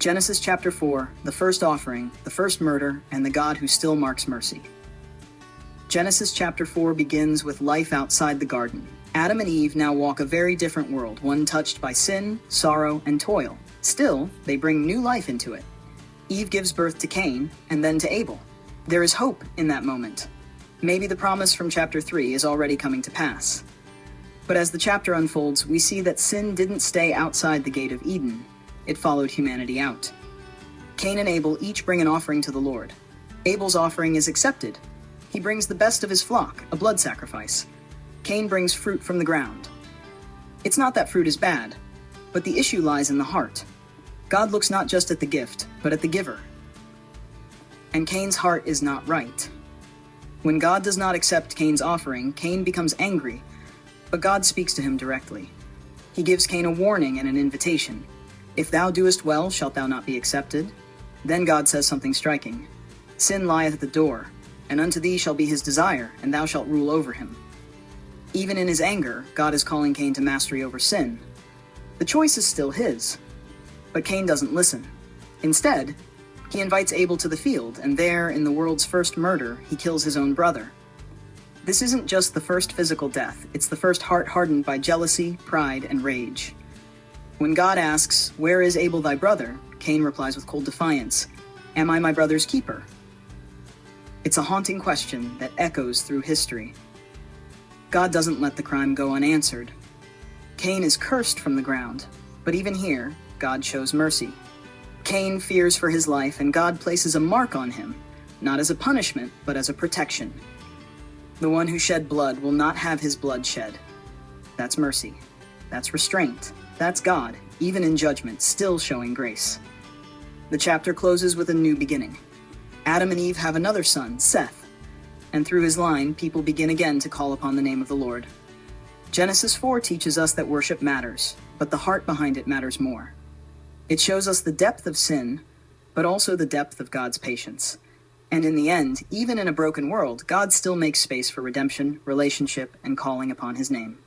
Genesis chapter 4, the first offering, the first murder, and the God who still marks mercy. Genesis chapter 4 begins with life outside the garden. Adam and Eve now walk a very different world, one touched by sin, sorrow, and toil. Still, they bring new life into it. Eve gives birth to Cain, and then to Abel. There is hope in that moment. Maybe the promise from chapter 3 is already coming to pass. But as the chapter unfolds, we see that sin didn't stay outside the gate of Eden. It followed humanity out. Cain and Abel each bring an offering to the Lord. Abel's offering is accepted. He brings the best of his flock, a blood sacrifice. Cain brings fruit from the ground. It's not that fruit is bad, but the issue lies in the heart. God looks not just at the gift, but at the giver. And Cain's heart is not right. When God does not accept Cain's offering, Cain becomes angry, but God speaks to him directly. He gives Cain a warning and an invitation. If thou doest well, shalt thou not be accepted? Then God says something striking. Sin lieth at the door, and unto thee shall be his desire, and thou shalt rule over him. Even in his anger, God is calling Cain to mastery over sin. The choice is still his. But Cain doesn't listen. Instead, he invites Abel to the field, and there, in the world's first murder, he kills his own brother. This isn't just the first physical death, it's the first heart hardened by jealousy, pride, and rage. When God asks, "Where is Abel thy brother?" Cain replies with cold defiance, "Am I my brother's keeper?" It's a haunting question that echoes through history. God doesn't let the crime go unanswered. Cain is cursed from the ground, but even here, God shows mercy. Cain fears for his life, and God places a mark on him, not as a punishment, but as a protection. The one who shed blood will not have his blood shed. That's mercy. That's restraint. That's God, even in judgment, still showing grace. The chapter closes with a new beginning. Adam and Eve have another son, Seth, and through his line, people begin again to call upon the name of the Lord. Genesis 4 teaches us that worship matters, but the heart behind it matters more. It shows us the depth of sin, but also the depth of God's patience. And in the end, even in a broken world, God still makes space for redemption, relationship, and calling upon his name.